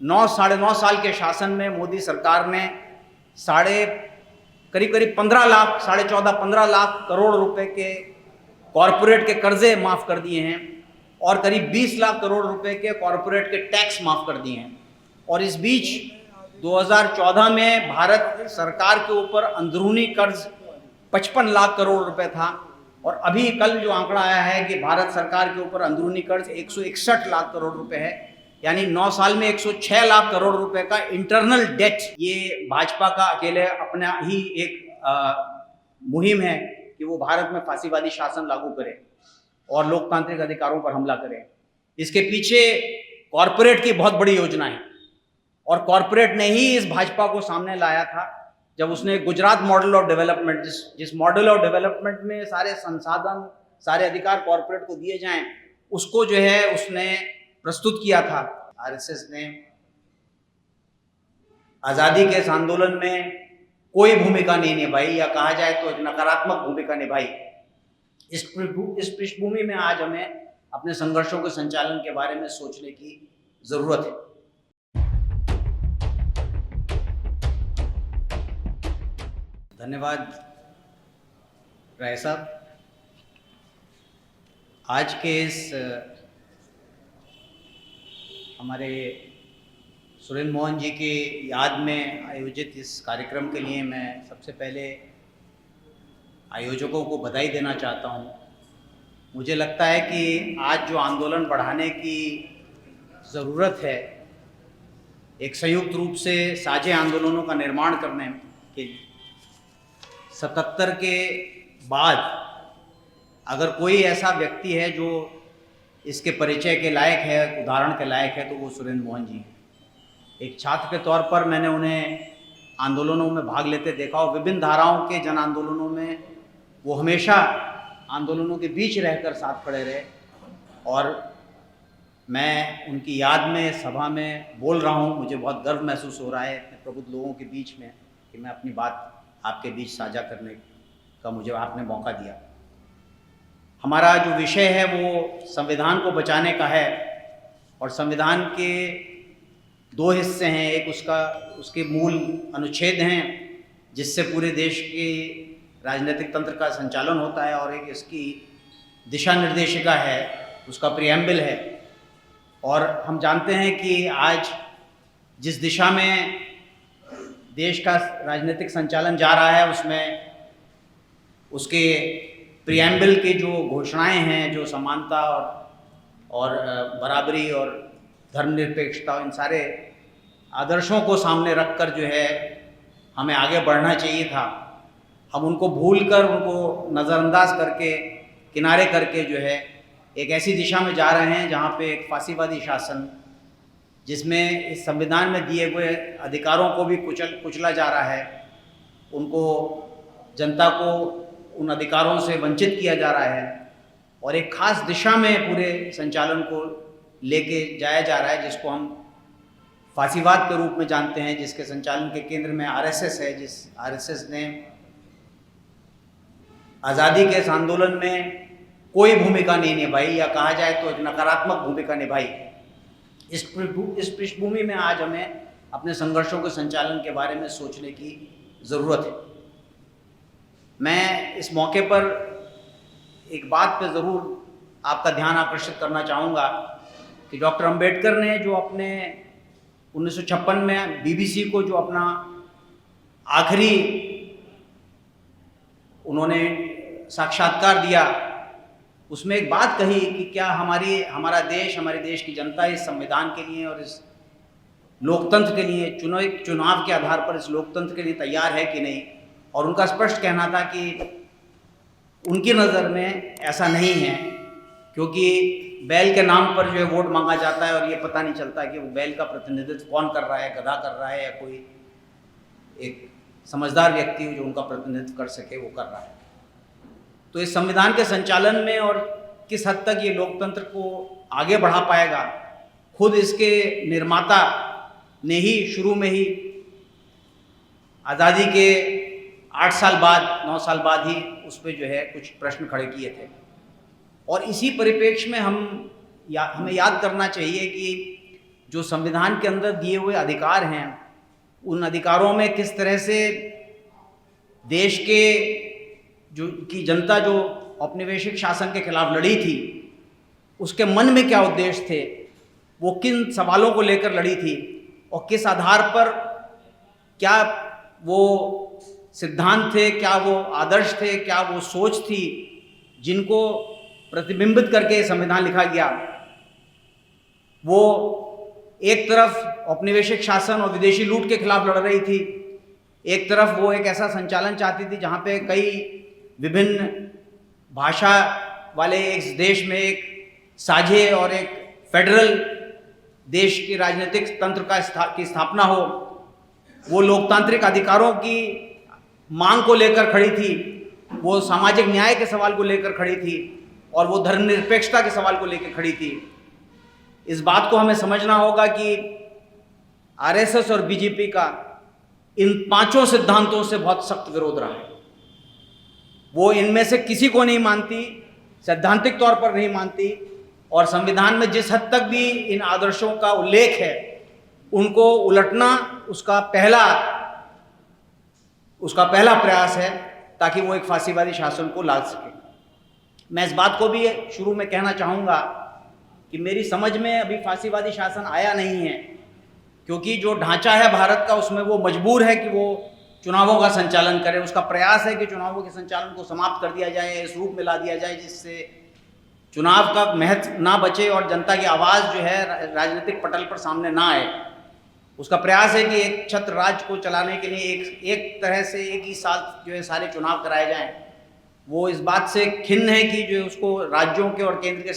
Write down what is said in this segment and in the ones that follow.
साल के शासन में मोदी सरकार ने करीब 15 लाख, 14.5-15 लाख करोड़ रुपए के कॉरपोरेट के कर्जे माफ़ कर दिए हैं और करीब 20 लाख करोड़ रुपए के कॉरपोरेट के टैक्स माफ़ कर दिए हैं। और इस बीच 2014 में भारत सरकार के ऊपर अंदरूनी कर्ज 55 लाख करोड़ रुपए था और अभी कल जो आंकड़ा आया है कि भारत सरकार के ऊपर अंदरूनी कर्ज 161 लाख करोड़ रुपए है, यानी 9 साल में 106 लाख करोड़ रुपए का इंटरनल डेट। ये भाजपा का अकेले अपना ही एक मुहिम है कि वो भारत में फांसीवादी शासन लागू करे और लोकतांत्रिक अधिकारों पर हमला करे। इसके पीछे कॉरपोरेट की बहुत बड़ी योजना है और कॉरपोरेट ने ही इस भाजपा को सामने लाया था जब उसने गुजरात मॉडल ऑफ डेवलपमेंट, जिस मॉडल ऑफ डेवलपमेंट में सारे संसाधन, सारे अधिकार कॉरपोरेट को दिए जाएं, उसको जो है उसने प्रस्तुत किया था। आरएसएस ने आज़ादी के इस आंदोलन में कोई भूमिका नहीं निभाई या कहा जाए तो नकारात्मक भूमिका निभाई। इस पृष्ठभूमि में आज हमें अपने संघर्षों के संचालन के बारे में सोचने की जरूरत है। धन्यवाद राय साहब। आज के इस हमारे सुरेंद्र मोहन जी की याद में आयोजित इस कार्यक्रम के लिए मैं सबसे पहले आयोजकों को बधाई देना चाहता हूं। मुझे लगता है कि आज जो आंदोलन बढ़ाने की ज़रूरत है, एक संयुक्त रूप से साझे आंदोलनों का निर्माण करने के 77 के बाद अगर कोई ऐसा व्यक्ति है जो इसके परिचय के लायक है, उदाहरण के लायक है, तो वो सुरेंद्र मोहन जी हैं। एक छात्र के तौर पर मैंने उन्हें आंदोलनों में भाग लेते देखा और विभिन्न धाराओं के जन आंदोलनों में वो हमेशा आंदोलनों के बीच रहकर साथ खड़े रहे और मैं उनकी याद में सभा में बोल रहा हूँ। मुझे बहुत गर्व महसूस हो रहा है इतने प्रबुद्ध लोगों के बीच में कि मैं अपनी बात आपके बीच साझा करने का मुझे आपने मौका दिया। हमारा जो विषय है वो संविधान को बचाने का है और संविधान के 2 हिस्से हैं। एक उसके मूल अनुच्छेद हैं जिससे पूरे देश के राजनीतिक तंत्र का संचालन होता है और एक इसकी दिशा निर्देशिका है, उसका प्रिएम्बल है। और हम जानते हैं कि आज जिस दिशा में देश का राजनीतिक संचालन जा रहा है उसमें उसके प्रिएम्बल की जो घोषणाएं हैं, जो समानता और बराबरी और धर्मनिरपेक्षता, इन सारे आदर्शों को सामने रखकर जो है हमें आगे बढ़ना चाहिए था। हम उनको भूलकर, उनको नज़रअंदाज करके, किनारे करके जो है एक ऐसी दिशा में जा रहे हैं जहाँ पे एक फांसीवादी शासन, जिसमें इस संविधान में दिए हुए अधिकारों को भी कुचला जा रहा है, उनको, जनता को उन अधिकारों से वंचित किया जा रहा है और एक खास दिशा में पूरे संचालन को लेके जाया जा रहा है जिसको हम फांसीवाद के रूप में जानते हैं, जिसके संचालन के केंद्र में आरएसएस है। जिस आरएसएस ने आज़ादी के इस आंदोलन में कोई भूमिका नहीं निभाई या कहा जाए तो नकारात्मक भूमिका निभाई। इस पृष्ठभूमि में आज हमें अपने संघर्षों के संचालन के बारे में सोचने की ज़रूरत है। मैं इस मौके पर एक बात पे ज़रूर आपका ध्यान आकर्षित करना चाहूँगा कि डॉक्टर अंबेडकर ने जो अपने 1956 में बीबीसी को जो अपना आखिरी उन्होंने साक्षात्कार दिया, उसमें एक बात कही कि क्या हमारे देश की जनता इस संविधान के लिए और इस लोकतंत्र के लिए, चुनाव के आधार पर इस लोकतंत्र के लिए तैयार है कि नहीं। और उनका स्पष्ट कहना था कि उनकी नज़र में ऐसा नहीं है, क्योंकि बैल के नाम पर जो है वोट मांगा जाता है और ये पता नहीं चलता कि वो बैल का प्रतिनिधित्व कौन कर रहा है, गधा कर रहा है या कोई एक समझदार व्यक्ति जो उनका प्रतिनिधित्व कर सके वो कर रहा है। तो इस संविधान के संचालन में और किस हद तक ये लोकतंत्र को आगे बढ़ा पाएगा, खुद इसके निर्माता ने ही शुरू में ही आज़ादी के 8 साल बाद, 9 साल बाद ही उस पर जो है कुछ प्रश्न खड़े किए थे। और इसी परिप्रेक्ष्य में हमें याद करना चाहिए कि जो संविधान के अंदर दिए हुए अधिकार हैं, उन अधिकारों में किस तरह से देश के की जनता जो औपनिवेशिक शासन के खिलाफ लड़ी थी, उसके मन में क्या उद्देश्य थे, वो किन सवालों को लेकर लड़ी थी और किस आधार पर, क्या वो सिद्धांत थे, क्या वो आदर्श थे, क्या वो सोच थी जिनको प्रतिबिंबित करके संविधान लिखा गया। वो एक तरफ औपनिवेशिक शासन और विदेशी लूट के खिलाफ लड़ रही थी, एक तरफ वो एक ऐसा संचालन चाहती थी जहाँ पे कई विभिन्न भाषा वाले इस देश में एक साझे और एक फेडरल देश के राजनीतिक तंत्र की स्थापना हो। वो लोकतांत्रिक अधिकारों की मांग को लेकर खड़ी थी, वो सामाजिक न्याय के सवाल को लेकर खड़ी थी और वो धर्मनिरपेक्षता के सवाल को लेकर खड़ी थी। इस बात को हमें समझना होगा कि आरएसएस और बीजेपी का इन पांचों सिद्धांतों से बहुत सख्त विरोध रहा है। वो इनमें से किसी को नहीं मानती, सैद्धांतिक तौर पर नहीं मानती, और संविधान में जिस हद तक भी इन आदर्शों का उल्लेख है उनको उलटना उसका पहला प्रयास है ताकि वो एक फांसीवादी शासन को ला सके। मैं इस बात को भी शुरू में कहना चाहूँगा कि मेरी समझ में अभी फांसीवादी शासन आया नहीं है, क्योंकि जो ढांचा है भारत का उसमें वो मजबूर है कि वो चुनावों का संचालन करे। उसका प्रयास है कि चुनावों के संचालन को समाप्त कर दिया जाए, इस रूप में ला दिया जाए जिससे चुनाव का महत्व ना बचे और जनता की आवाज़ जो है राजनीतिक पटल पर सामने ना आए। उसका प्रयास है कि एक छत्र राज्य को चलाने के लिए एक तरह से एक ही साल जो है सारे चुनाव कराए जाएं। वो इस बात से खिन्न है कि जो उसको राज्यों के और केंद्र के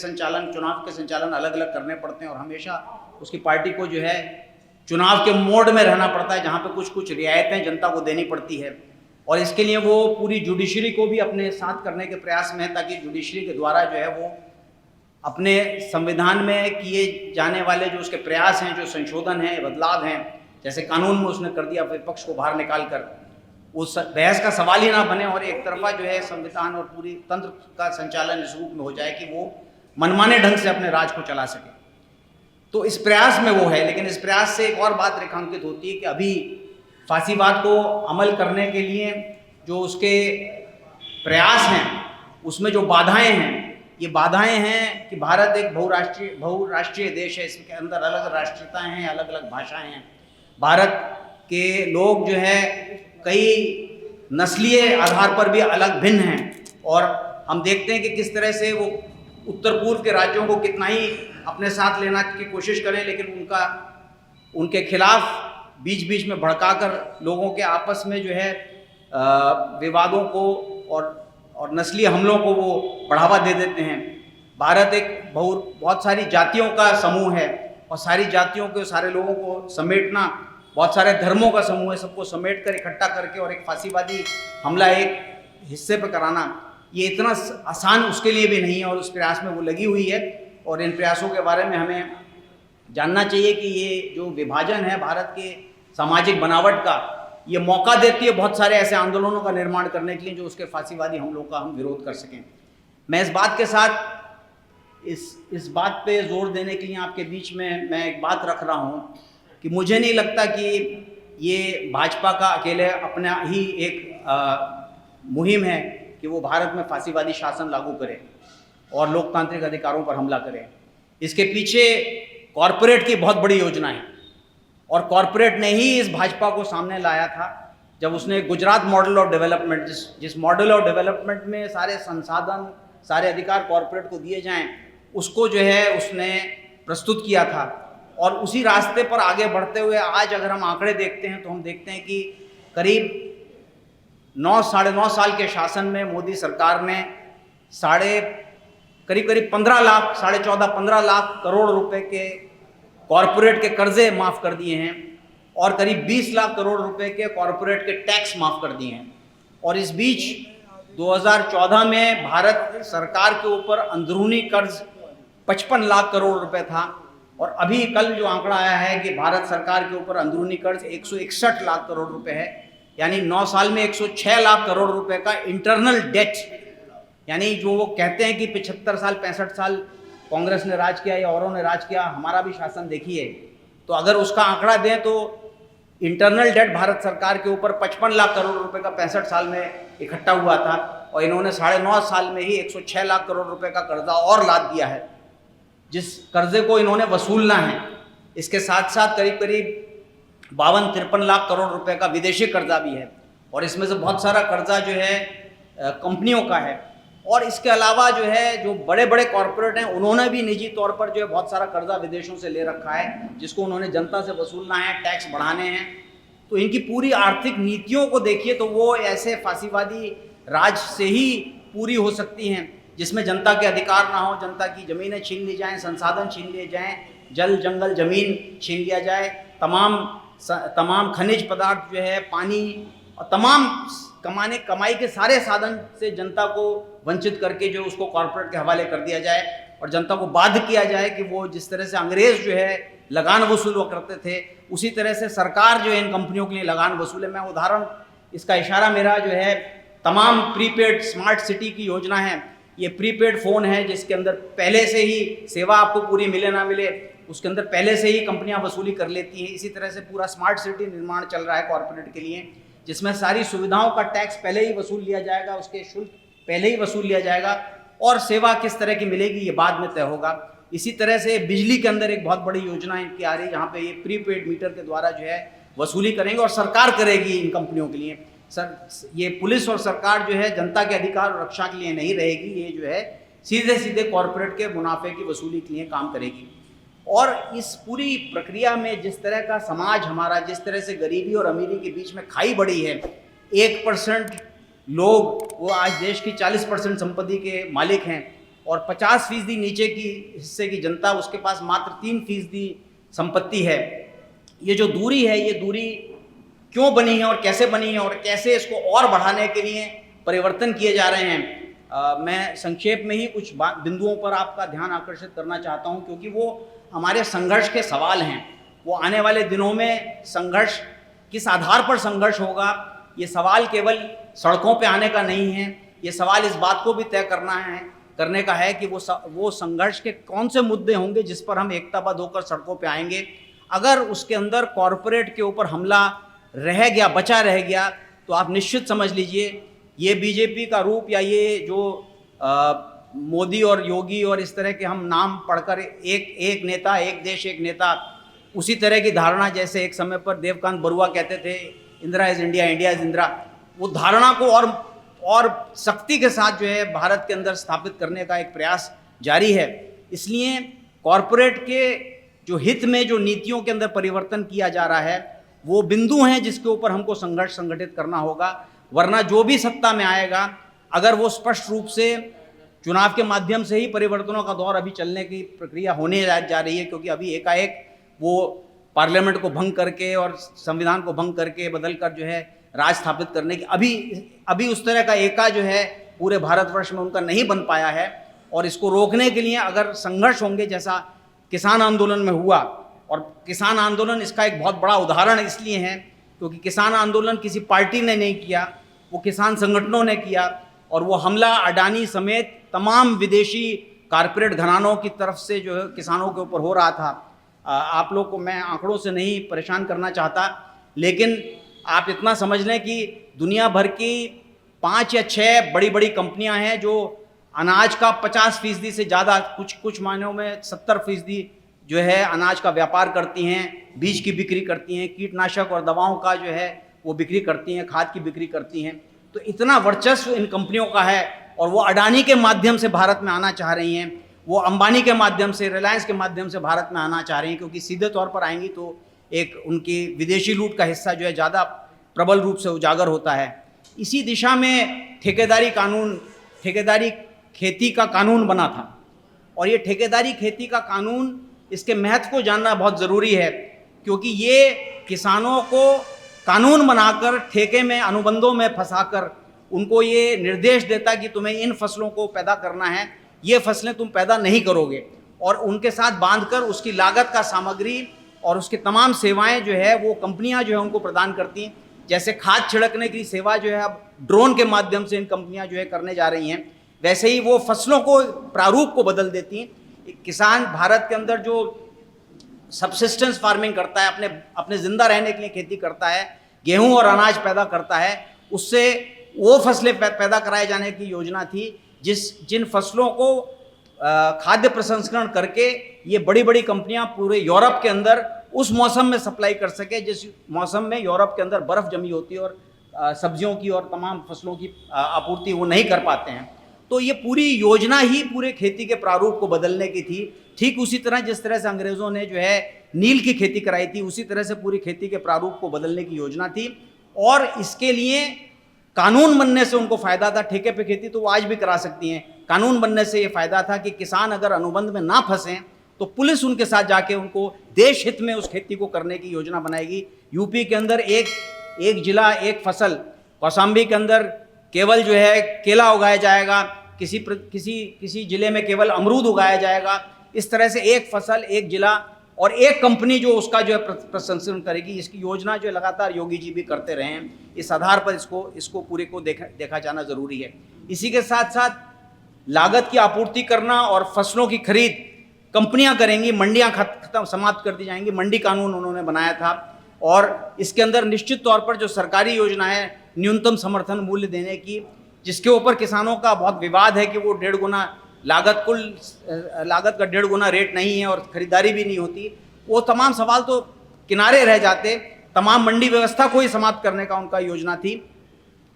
चुनाव के संचालन अलग अलग करने पड़ते हैं और हमेशा उसकी पार्टी को जो है चुनाव के मोड में रहना पड़ता है, जहाँ पे कुछ कुछ रियायतें जनता को देनी पड़ती है। और इसके लिए वो पूरी जुडिशरी को भी अपने साथ करने के प्रयास में है, ताकि जुडिशरी के द्वारा जो है वो अपने संविधान में किए जाने वाले जो उसके प्रयास हैं, जो संशोधन हैं, बदलाव हैं, जैसे कानून में उसने कर दिया विपक्ष को बाहर निकाल कर, उस बहस का सवाल ही ना बने और एक तरफा जो है संविधान और पूरी तंत्र का संचालन इस रूप में हो जाए कि वो मनमाने ढंग से अपने राज को चला सके। तो इस प्रयास में वो है, लेकिन इस प्रयास से एक और बात रेखांकित होती है कि अभी फांसीवाद को अमल करने के लिए जो उसके प्रयास हैं उसमें जो बाधाएं हैं, ये बाधाएं हैं कि भारत एक बहुराष्ट्रीय देश है, इसके अंदर अलग अलग राष्ट्रीयताएं हैं, अलग अलग भाषाएं हैं। भारत के लोग जो है कई नस्लीय आधार पर भी अलग भिन्न हैं और हम देखते हैं कि किस तरह से वो उत्तर पूर्व के राज्यों को कितना ही अपने साथ लेना की कोशिश करें, लेकिन उनके खिलाफ बीच बीच में भड़काकर लोगों के आपस में जो है विवादों को और नस्लीय हमलों को वो बढ़ावा दे देते हैं। भारत एक बहुत सारी जातियों का समूह है और सारी जातियों के सारे लोगों को समेटना, बहुत सारे धर्मों का समूह है, सबको समेट कर इकट्ठा करके और एक फांसीवादी हमला एक हिस्से पर कराना, ये इतना आसान उसके लिए भी नहीं है और उस प्रयास में वो लगी हुई है। और इन प्रयासों के बारे में हमें जानना चाहिए कि ये जो विभाजन है भारत के सामाजिक बनावट का, ये मौका देती है बहुत सारे ऐसे आंदोलनों का निर्माण करने के लिए जो उसके फांसीवादी हमलों का हम विरोध कर सकें। मैं इस बात के साथ इस बात पे जोर देने के लिए आपके बीच में मैं एक बात रख रहा हूँ कि मुझे नहीं लगता कि ये भाजपा का अकेले अपना ही एक मुहिम है कि वो भारत में फांसीवादी शासन लागू करे और लोकतांत्रिक अधिकारों पर हमला करे। इसके पीछे कॉरपोरेट की बहुत बड़ी योजना है और कॉरपोरेट ने ही इस भाजपा को सामने लाया था जब उसने गुजरात मॉडल ऑफ डेवलपमेंट, जिस मॉडल ऑफ डेवलपमेंट में सारे संसाधन, सारे अधिकार कॉरपोरेट को दिए जाएं, उसको जो है उसने प्रस्तुत किया था। और उसी रास्ते पर आगे बढ़ते हुए आज अगर हम आंकड़े देखते हैं तो हम देखते हैं कि करीब 9 साढ़े 9 साल के शासन में मोदी सरकार ने करीब 15 लाख, साढ़े 14-15 लाख करोड़ रुपए के कॉरपोरेट के कर्जे माफ़ कर दिए हैं और करीब 20 लाख करोड़ रुपए के कॉरपोरेट के टैक्स माफ़ कर दिए हैं। और इस बीच 2014 में भारत सरकार के ऊपर अंदरूनी कर्ज 55 लाख करोड़ रुपए था और अभी कल जो आंकड़ा आया है कि भारत सरकार के ऊपर अंदरूनी कर्ज 161 लाख करोड़ रुपए है, यानी 9 साल में 106 लाख करोड़ रुपए का इंटरनल डेट। यानी जो वो कहते हैं कि 75 साल 65 साल कांग्रेस ने राज किया या औरों ने राज किया, हमारा भी शासन देखिए, तो अगर उसका आंकड़ा दें तो इंटरनल डेट भारत सरकार के ऊपर 55 लाख करोड़ रुपए का 65 साल में इकट्ठा हुआ था, और इन्होंने 9.5 साल में ही 106 लाख करोड़ रुपए का कर्जा और लाद दिया है, जिस कर्जे को इन्होंने वसूलना है। इसके साथ साथ करीब करीब 52-53 लाख करोड़ रुपए का विदेशी कर्जा भी है, और इसमें से बहुत सारा कर्जा जो है कंपनियों का है। और इसके अलावा जो है जो बड़े बड़े कॉरपोरेट हैं उन्होंने भी निजी तौर पर जो है बहुत सारा कर्जा विदेशों से ले रखा है, जिसको उन्होंने जनता से वसूलना है, टैक्स बढ़ाने हैं। तो इनकी पूरी आर्थिक नीतियों को देखिए तो वो ऐसे फांसीवादी राज से ही पूरी हो सकती हैं, जिसमें जनता के अधिकार ना हो, जनता की ज़मीनें छीन ली जाएं, संसाधन छीन लिए जाएं, जल जंगल ज़मीन छीन लिया जाए, तमाम खनिज पदार्थ जो है, पानी और तमाम कमाई के सारे साधन से जनता को वंचित करके जो उसको कॉरपोरेट के हवाले कर दिया जाए, और जनता को बाध्य किया जाए कि वो जिस तरह से अंग्रेज़ जो है लगान वसूल करते थे, उसी तरह से सरकार जो है इन कंपनियों के लिए लगान वसूले। मैं उदाहरण, इसका इशारा मेरा जो है तमाम प्रीपेड स्मार्ट सिटी की योजना है। ये प्रीपेड फ़ोन है जिसके अंदर पहले से ही सेवा आपको पूरी मिले ना मिले, उसके अंदर पहले से ही कंपनियां वसूली कर लेती हैं। इसी तरह से पूरा स्मार्ट सिटी निर्माण चल रहा है कॉरपोरेट के लिए, जिसमें सारी सुविधाओं का टैक्स पहले ही वसूल लिया जाएगा, उसके शुल्क पहले ही वसूल लिया जाएगा, और सेवा किस तरह की मिलेगी ये बाद में तय होगा। इसी तरह से बिजली के अंदर एक बहुत बड़ी योजना इनकी आ रही है, जहाँ पे ये प्रीपेड मीटर के द्वारा जो है वसूली करेंगे, और सरकार करेगी इन कंपनियों के लिए। ये पुलिस और सरकार जो है जनता के अधिकार और रक्षा के लिए नहीं रहेगी, ये जो है सीधे सीधे कॉरपोरेट के मुनाफे की वसूली के लिए काम करेगी। और इस पूरी प्रक्रिया में जिस तरह का समाज हमारा, जिस तरह से गरीबी और अमीरी के बीच में खाई बड़ी है, 1% लोग वो आज देश की 40% संपत्ति के मालिक हैं, और 50% नीचे की हिस्से की जनता, उसके पास मात्र 3% संपत्ति है। ये जो दूरी है, ये दूरी क्यों बनी है और कैसे बनी है, और कैसे इसको और बढ़ाने के लिए परिवर्तन किए जा रहे हैं, मैं संक्षेप में ही कुछ बिंदुओं पर आपका ध्यान आकर्षित करना चाहता हूं, क्योंकि वो हमारे संघर्ष के सवाल हैं। वो आने वाले दिनों में संघर्ष, किस आधार पर संघर्ष होगा, ये सवाल केवल सड़कों पे आने का नहीं है। ये सवाल इस बात को भी तय करने का है कि वो संघर्ष के कौन से मुद्दे होंगे जिस पर हम एकताबद्ध होकर सड़कों पे आएंगे। अगर उसके अंदर कॉरपोरेट के ऊपर हमला बचा रह गया, तो आप निश्चित समझ लीजिए ये बीजेपी का रूप, या ये जो मोदी और योगी और इस तरह के हम नाम पढ़कर एक नेता, एक देश एक नेता, उसी तरह की धारणा जैसे एक समय पर देवकांत बरुआ कहते थे, Indira is India, India is Indira, वो धारणा को और सख्ती के साथ जो है भारत के अंदर स्थापित करने का एक प्रयास जारी है। इसलिए कॉरपोरेट के जो हित में जो नीतियों के अंदर परिवर्तन किया जा रहा है, वो बिंदु हैं जिसके ऊपर हमको संघर्ष संगठित करना होगा। वरना जो भी सत्ता में आएगा, अगर वो स्पष्ट रूप से चुनाव के माध्यम से ही परिवर्तनों का दौर अभी चलने की प्रक्रिया होने जा रही है, क्योंकि अभी एकाएक वो पार्लियामेंट को भंग करके और संविधान को भंग करके बदल कर जो है राज स्थापित करने की अभी उस तरह का एका जो है पूरे भारतवर्ष में उनका नहीं बन पाया है। और इसको रोकने के लिए अगर संघर्ष होंगे, जैसा किसान आंदोलन में हुआ, और किसान आंदोलन इसका एक बहुत बड़ा उदाहरण इसलिए है क्योंकि किसान आंदोलन किसी पार्टी ने नहीं किया, वो किसान संगठनों ने किया, और वो हमला अडानी समेत तमाम विदेशी कारपोरेट घरानों की तरफ से जो है किसानों के ऊपर हो रहा था। आप लोग को मैं आंकड़ों से नहीं परेशान करना चाहता, लेकिन आप इतना समझ लें कि दुनिया भर की 5 या 6 बड़ी बड़ी कंपनियां हैं जो अनाज का 50% से ज़्यादा, कुछ मायनों में 70% जो है अनाज का व्यापार करती हैं, बीज की बिक्री करती हैं, कीटनाशक और दवाओं का जो है वो बिक्री करती हैं, खाद की बिक्री करती हैं। तो इतना वर्चस्व इन कंपनियों का है, और वो अडानी के माध्यम से भारत में आना चाह रही हैं, वो अंबानी के माध्यम से, रिलायंस के माध्यम से भारत में आना चाह रही हैं, क्योंकि सीधे तौर पर आएंगी तो एक उनकी विदेशी लूट का हिस्सा जो है ज़्यादा प्रबल रूप से उजागर होता है। इसी दिशा में ठेकेदारी खेती का कानून बना था, और ये ठेकेदारी खेती का कानून, इसके महत्व को जानना बहुत ज़रूरी है, क्योंकि ये किसानों को कानून बनाकर ठेके में, अनुबंधों में फंसाकर उनको ये निर्देश देता कि तुम्हें इन फसलों को पैदा करना है, ये फसलें तुम पैदा नहीं करोगे, और उनके साथ बांधकर उसकी लागत का सामग्री और उसकी तमाम सेवाएं जो है वो कंपनियां जो है उनको प्रदान करती हैं। जैसे खाद छिड़कने की सेवा जो है अब ड्रोन के माध्यम से इन कंपनियां जो है करने जा रही हैं, वैसे ही वो फसलों को, प्रारूप को बदल देती हैं। किसान, भारत के अंदर जो सबसिस्टेंस फार्मिंग करता है, अपने अपने ज़िंदा रहने के लिए खेती करता है, गेहूं और अनाज पैदा करता है, उससे वो फसलें पैदा कराए जाने की योजना थी जिन फसलों को खाद्य प्रसंस्करण करके ये बड़ी बड़ी कंपनियां पूरे यूरोप के अंदर उस मौसम में सप्लाई कर सके जिस मौसम में यूरोप के अंदर बर्फ़ जमी होती है और सब्जियों की और तमाम फसलों की आपूर्ति वो नहीं कर पाते हैं। तो ये पूरी योजना ही पूरे खेती के प्रारूप को बदलने की थी। ठीक उसी तरह जिस तरह से अंग्रेज़ों ने जो है नील की खेती कराई थी, उसी तरह से पूरी खेती के प्रारूप को बदलने की योजना थी। और इसके लिए कानून बनने से उनको फ़ायदा था। ठेके पे खेती तो वो आज भी करा सकती हैं। कानून बनने से ये फ़ायदा था कि किसान अगर अनुबंध में ना फंसें तो पुलिस उनके साथ जाके उनको देश हित में उस खेती को करने की योजना बनाएगी। यूपी के अंदर एक जिला एक फसल, कौशाम्बी के अंदर केवल जो है केला उगाया जाएगा, किसी जिले में केवल अमरूद उगाया जाएगा। इस तरह से एक फसल एक जिला और एक कंपनी जो उसका जो है प्रसंस्करण करेगी। इसकी योजना जो लगातार योगी जी भी करते रहे हैं। इस आधार पर इसको पूरे को देखा जाना ज़रूरी है। इसी के साथ साथ लागत की आपूर्ति करना और फसलों की खरीद कंपनियां करेंगी, मंडियां खत्म समाप्त कर दी जाएंगी। मंडी कानून उन्होंने बनाया था और इसके अंदर निश्चित तौर पर जो सरकारी योजना है न्यूनतम समर्थन मूल्य देने की, जिसके ऊपर किसानों का बहुत विवाद है कि वो 1.5 गुना लागत का 1.5 गुना रेट नहीं है और ख़रीदारी भी नहीं होती, वो तमाम सवाल तो किनारे रह जाते। तमाम मंडी व्यवस्था को ही समाप्त करने का उनका योजना थी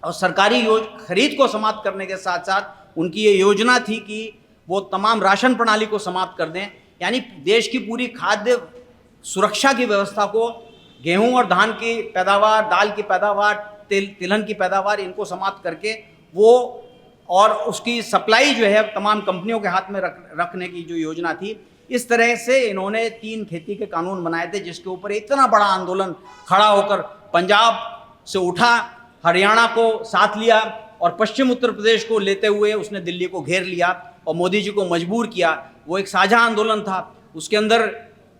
और सरकारी खरीद को समाप्त करने के साथ साथ उनकी ये योजना थी कि वो तमाम राशन प्रणाली को समाप्त कर दें। यानी देश की पूरी खाद्य सुरक्षा की व्यवस्था को, गेहूं और धान की पैदावार, दाल की पैदावार, तिलहन की पैदावार, इनको समाप्त करके वो और उसकी सप्लाई जो है तमाम कंपनियों के हाथ में रखने की जो योजना थी। इस तरह से इन्होंने 3 खेती के कानून बनाए थे जिसके ऊपर इतना बड़ा आंदोलन खड़ा होकर पंजाब से उठा, हरियाणा को साथ लिया और पश्चिम उत्तर प्रदेश को लेते हुए उसने दिल्ली को घेर लिया और मोदी जी को मजबूर किया। वो एक साझा आंदोलन था, उसके अंदर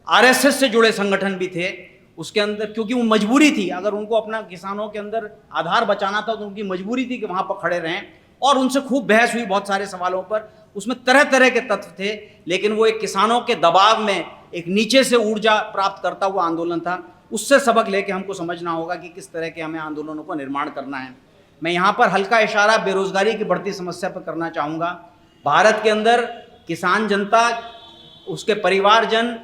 आरएसएस से जुड़े संगठन भी थे उसके अंदर, क्योंकि वो मजबूरी थी। अगर उनको अपना किसानों के अंदर आधार बचाना था तो उनकी मजबूरी थी कि वहाँ पर खड़े रहें। और उनसे खूब बहस हुई बहुत सारे सवालों पर, उसमें तरह तरह के तत्व थे, लेकिन वो एक किसानों के दबाव में एक नीचे से ऊर्जा प्राप्त करता हुआ आंदोलन था। उससे सबक लेके हमको समझना होगा कि किस तरह के हमें आंदोलनों को निर्माण करना है। मैं यहाँ पर हल्का इशारा बेरोजगारी की बढ़ती समस्या पर करना चाहूँगा। भारत के अंदर किसान जनता, उसके परिवारजन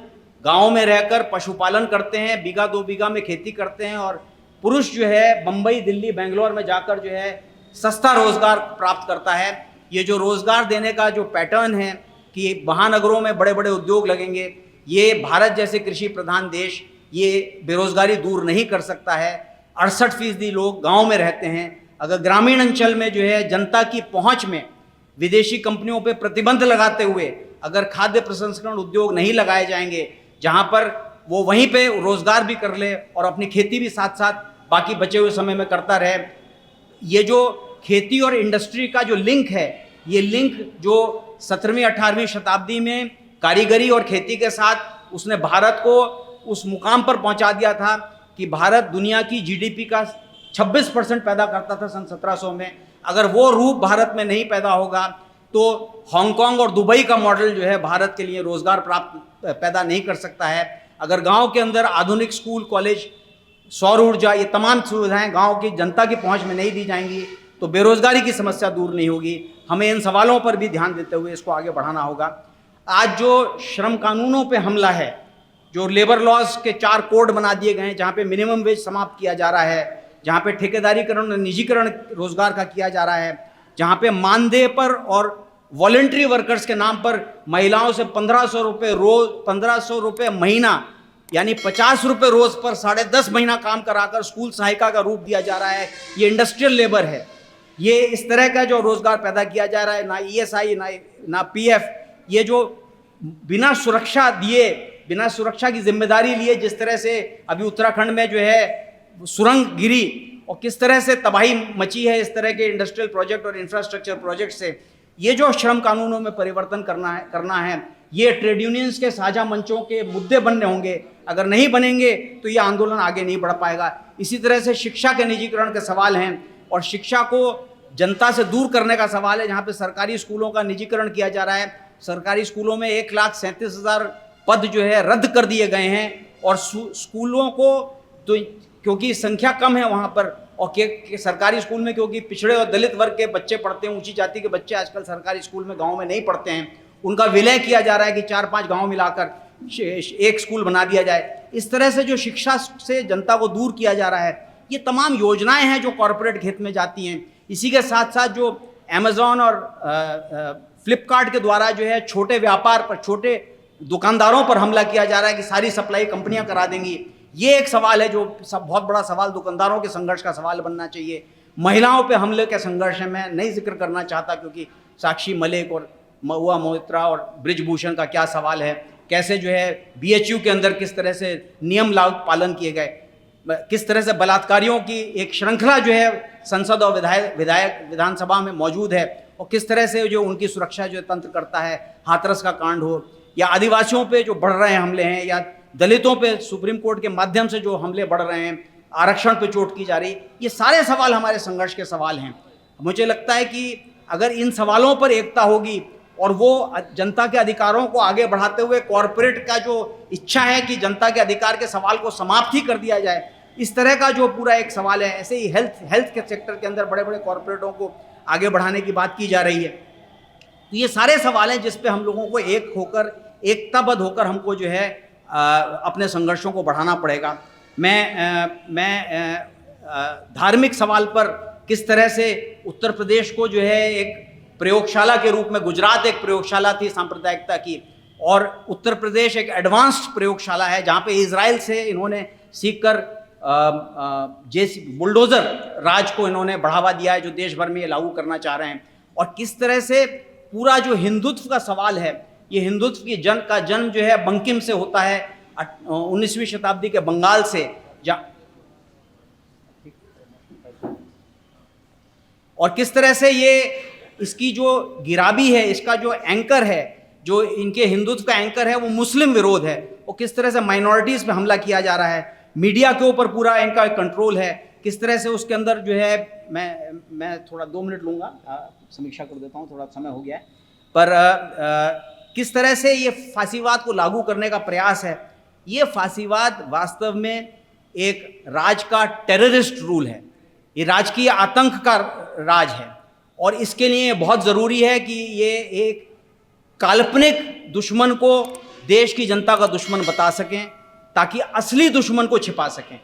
गाँव में रहकर पशुपालन करते हैं, बीघा 2 बीघा में खेती करते हैं और पुरुष जो है बम्बई, दिल्ली, बेंगलोर में जाकर जो है सस्ता रोजगार प्राप्त करता है। ये जो रोजगार देने का जो पैटर्न है कि महानगरों में बड़े बड़े उद्योग लगेंगे, ये भारत जैसे कृषि प्रधान देश ये बेरोजगारी दूर नहीं कर सकता है। 68% लोग गांव में रहते हैं। अगर ग्रामीण अंचल में जो है जनता की पहुंच में विदेशी कंपनियों पे प्रतिबंध लगाते हुए अगर खाद्य प्रसंस्करण उद्योग नहीं लगाए जाएंगे, जहां पर वो वहीं पे रोजगार भी कर ले और अपनी खेती भी साथ साथ बाकी बचे हुए समय में करता रहे, ये जो खेती और इंडस्ट्री का जो लिंक है, ये लिंक जो 17वीं 18वीं शताब्दी में कारीगरी और खेती के साथ उसने भारत को उस मुकाम पर पहुंचा दिया था कि भारत दुनिया की जीडीपी का 26% पैदा करता था सन 1700 में। अगर वो रूप भारत में नहीं पैदा होगा तो हांगकांग और दुबई का मॉडल जो है भारत के लिए रोजगार पैदा नहीं कर सकता है। अगर गांव के अंदर आधुनिक स्कूल, कॉलेज, सौर ऊर्जा, ये तमाम सुविधाएं गांव की जनता की पहुंच में नहीं दी जाएंगी तो बेरोजगारी की समस्या दूर नहीं होगी। हमें इन सवालों पर भी ध्यान देते हुए इसको आगे बढ़ाना होगा। आज जो श्रम कानूनों पे हमला है, जो लेबर लॉज के 4 कोड बना दिए गए हैं, जहाँ पे मिनिमम वेज समाप्त किया जा रहा है, जहाँ पे ठेकेदारीकरण, निजीकरण रोजगार का किया जा रहा है, जहाँ पे मानदेय पर और वॉलंटरी वर्कर्स के नाम पर महिलाओं से 1500 रुपये रोज, 1500 रुपये महीना यानी 50 रुपये रोज पर 10.5 महीना काम कराकर स्कूल सहायिका का रूप दिया जा रहा है। ये इंडस्ट्रियल लेबर है। ये इस तरह का जो रोजगार पैदा किया जा रहा है, ना ईएसआई ना पीएफ, ये जो बिना सुरक्षा दिए, बिना सुरक्षा की जिम्मेदारी लिए जिस तरह से अभी उत्तराखंड में जो है सुरंग गिरी और किस तरह से तबाही मची है इस तरह के इंडस्ट्रियल प्रोजेक्ट और इंफ्रास्ट्रक्चर प्रोजेक्ट से, ये जो श्रम कानूनों में परिवर्तन करना है, ये ट्रेड यूनियंस के साझा मंचों के मुद्दे बनने होंगे। अगर नहीं बनेंगे तो ये आंदोलन आगे नहीं बढ़ पाएगा। इसी तरह से शिक्षा के निजीकरण के सवाल हैं और शिक्षा को जनता से दूर करने का सवाल है, जहाँ पे सरकारी स्कूलों का निजीकरण किया जा रहा है। सरकारी स्कूलों में 1,37,000 पद जो है रद्द कर दिए गए हैं और स्कूलों को तो क्योंकि संख्या कम है वहाँ पर और सरकारी स्कूल में क्योंकि पिछड़े और दलित वर्ग के बच्चे पढ़ते हैं, ऊंची जाति के बच्चे आजकल सरकारी स्कूल में गाँव में नहीं पढ़ते हैं, उनका विलय किया जा रहा है कि 4-5 गाँव मिलाकर एक स्कूल बना दिया जाए। इस तरह से जो शिक्षा से जनता को दूर किया जा रहा है, ये तमाम योजनाएं हैं जो कॉरपोरेट हित में जाती हैं। इसी के साथ साथ जो अमेज़ॉन और फ्लिपकार्ट के द्वारा जो है छोटे व्यापार पर, छोटे दुकानदारों पर हमला किया जा रहा है कि सारी सप्लाई कंपनियां करा देंगी। ये एक सवाल है जो बहुत बड़ा सवाल दुकानदारों के संघर्ष का सवाल बनना चाहिए। महिलाओं पे हमले के संघर्ष है, मैं नहीं जिक्र करना चाहता क्योंकि साक्षी मलिक और महुआ मोहित्रा और ब्रिजभूषण का क्या सवाल है, कैसे जो है बीएचयू के अंदर किस तरह से नियम लागू पालन किए गए, किस तरह से बलात्कारियों की एक श्रृंखला जो है संसद और विधानसभा में मौजूद है और किस तरह से जो उनकी सुरक्षा जो तंत्र करता है, हाथरस का कांड हो या आदिवासियों पे जो बढ़ रहे हैं हमले हैं या दलितों पे सुप्रीम कोर्ट के माध्यम से जो हमले बढ़ रहे हैं, आरक्षण पे चोट की जा रही, ये सारे सवाल हमारे संघर्ष के सवाल हैं। मुझे लगता है कि अगर इन सवालों पर एकता होगी और वो जनता के अधिकारों को आगे बढ़ाते हुए कॉरपोरेट का जो इच्छा है कि जनता के अधिकार के सवाल को समाप्त ही कर दिया जाए, इस तरह का जो पूरा एक सवाल है, ऐसे ही हेल्थ के सेक्टर के अंदर बड़े बड़े कॉरपोरेटों को आगे बढ़ाने की बात की जा रही है। तो ये सारे सवाल हैं जिस पे हम लोगों को एक होकर, एकताबद्ध होकर हमको जो है अपने संघर्षों को बढ़ाना पड़ेगा। मैं धार्मिक सवाल पर किस तरह से उत्तर प्रदेश को जो है एक प्रयोगशाला के रूप में, गुजरात एक प्रयोगशाला थी सांप्रदायिकता की और उत्तर प्रदेश एक एडवांस्ड प्रयोगशाला है जहाँ पे इजराइल से इन्होंने सीखकर बुलडोजर राज को इन्होंने बढ़ावा दिया है जो देश भर में ये लागू करना चाह रहे हैं। और किस तरह से पूरा जो हिंदुत्व का सवाल है, ये हिंदुत्व की जन्म जो है बंकिम से होता है 19वीं शताब्दी के बंगाल से, और किस तरह से ये इसकी जो गिराबी है, इसका जो एंकर है, जो इनके हिंदुत्व का एंकर है वो मुस्लिम विरोध है। और किस तरह से माइनॉरिटीज़ पे हमला किया जा रहा है, मीडिया के ऊपर पूरा इनका कंट्रोल है, किस तरह से उसके अंदर जो है मैं थोड़ा 2 मिनट लूँगा, समीक्षा कर देता हूँ, थोड़ा समय हो गया है, पर किस तरह से ये फांसीवाद को लागू करने का प्रयास है। ये फांसीवाद वास्तव में एक राज का टेररिस्ट रूल है, ये राजकीय आतंक का राज है और इसके लिए बहुत ज़रूरी है कि ये एक काल्पनिक दुश्मन को देश की जनता का दुश्मन बता सकें ताकि असली दुश्मन को छिपा सकें,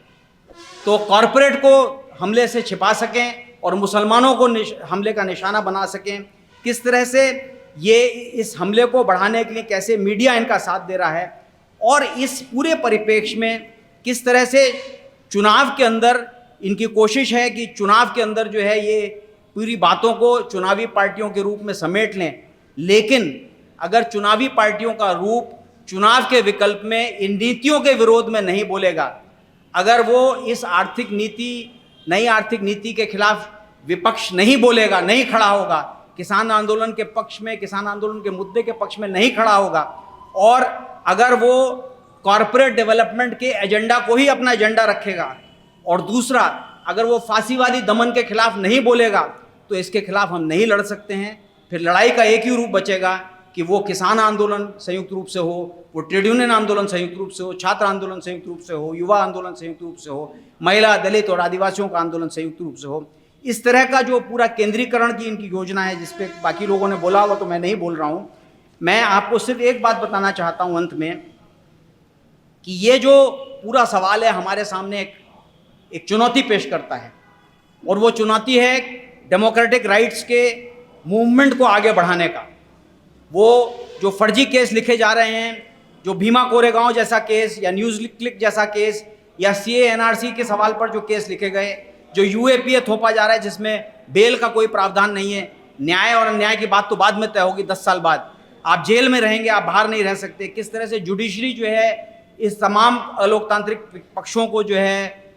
तो कॉरपोरेट को हमले से छिपा सकें और मुसलमानों को हमले का निशाना बना सकें। किस तरह से ये इस हमले को बढ़ाने के लिए कैसे मीडिया इनका साथ दे रहा है और इस पूरे परिप्रेक्ष्य में किस तरह से चुनाव के अंदर इनकी कोशिश है कि चुनाव के अंदर जो है ये पूरी बातों को चुनावी पार्टियों के रूप में समेट लें, लेकिन अगर चुनावी पार्टियों का रूप चुनाव के विकल्प में इन नीतियों के विरोध में नहीं बोलेगा, अगर वो इस आर्थिक नीति, नई आर्थिक नीति के खिलाफ विपक्ष नहीं बोलेगा, नहीं खड़ा होगा, किसान आंदोलन के पक्ष में, किसान आंदोलन के मुद्दे के पक्ष में नहीं खड़ा होगा और अगर वो कॉरपोरेट डेवलपमेंट के एजेंडा को ही अपना एजेंडा रखेगा और दूसरा अगर वो फांसीवादी दमन के खिलाफ नहीं बोलेगा, तो इसके खिलाफ हम नहीं लड़ सकते हैं। फिर लड़ाई का एक ही रूप बचेगा कि वो किसान आंदोलन संयुक्त रूप से हो, वो ट्रेड यूनियन आंदोलन संयुक्त रूप से हो, छात्र आंदोलन संयुक्त रूप से हो, युवा आंदोलन संयुक्त रूप से हो, महिला, दलित और आदिवासियों का आंदोलन संयुक्त रूप से हो। इस तरह का जो पूरा केंद्रीकरण की इनकी योजना है, जिस पे बाकी लोगों ने बोला हुआ तो मैं नहीं बोल रहा हूँ, मैं आपको सिर्फ एक बात बताना चाहता हूँ अंत में कि ये जो पूरा सवाल है हमारे सामने एक चुनौती पेश करता है और वो चुनौती है डेमोक्रेटिक राइट्स के मूवमेंट को आगे बढ़ाने का। वो जो फर्जी केस लिखे जा रहे हैं, जो भीमा कोरेगांव जैसा केस या न्यूज़ क्लिक जैसा केस या CAA NRC के सवाल पर जो केस लिखे गए, जो UAPA थोपा जा रहा है जिसमें बेल का कोई प्रावधान नहीं है, न्याय और अन्याय की बात तो बाद में तय होगी, 10 साल बाद आप जेल में रहेंगे, आप बाहर नहीं रह सकते। किस तरह से जुडिशरी जो है इस तमाम अलोकतांत्रिक पक्षों को जो है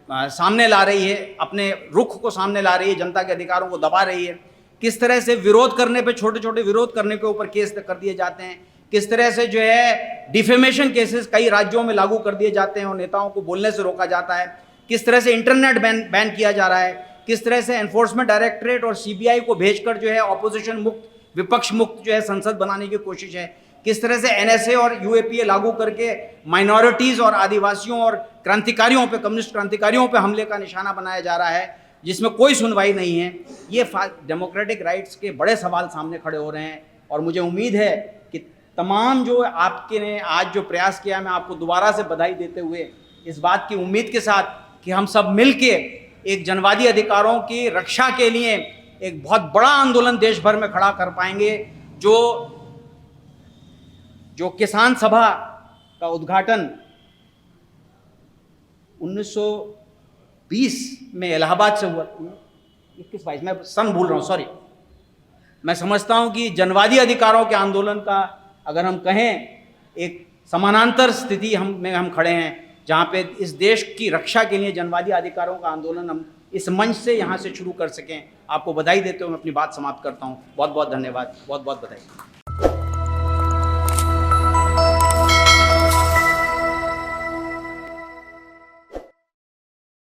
सामने ला रही है, अपने रुख को सामने ला रही है, जनता के अधिकारों को दबा रही है। किस तरह से विरोध करने पे, छोटे छोटे विरोध करने के ऊपर केस कर दिए जाते हैं। किस तरह से जो है डिफेमेशन केसेस कई राज्यों में लागू कर दिए जाते हैं और नेताओं को बोलने से रोका जाता है। किस तरह से इंटरनेट बैन किया जा रहा है। किस तरह से एनफोर्समेंट डायरेक्टरेट और CBI को भेजकर जो है ऑपोजिशन मुक्त, विपक्ष मुक्त जो है संसद बनाने की कोशिश है। किस तरह से एनएसए और यूएपीए लागू करके माइनॉरिटीज़ और आदिवासियों और क्रांतिकारियों पे, कम्युनिस्ट क्रांतिकारियों पे हमले का निशाना बनाया जा रहा है, जिसमें कोई सुनवाई नहीं है। ये डेमोक्रेटिक राइट्स के बड़े सवाल सामने खड़े हो रहे हैं और मुझे उम्मीद है कि तमाम जो आपके ने आज जो प्रयास किया, मैं आपको दोबारा से बधाई देते हुए इस बात की उम्मीद के साथ कि हम सब मिलके एक जनवादी अधिकारों की रक्षा के लिए एक बहुत बड़ा आंदोलन देश भर में खड़ा कर पाएंगे। जो किसान सभा का उद्घाटन 1920 में इलाहाबाद से हुआ, 21-22 मैं सन भूल रहा हूँ, सॉरी। मैं समझता हूँ कि जनवादी अधिकारों के आंदोलन का अगर हम कहें एक समानांतर स्थिति हम खड़े हैं, जहाँ पे इस देश की रक्षा के लिए जनवादी अधिकारों का आंदोलन हम इस मंच से यहाँ से शुरू कर सकें। आपको बधाई देते हुए मैं अपनी बात समाप्त करता हूँ। बहुत बहुत धन्यवाद, बहुत बहुत बधाई।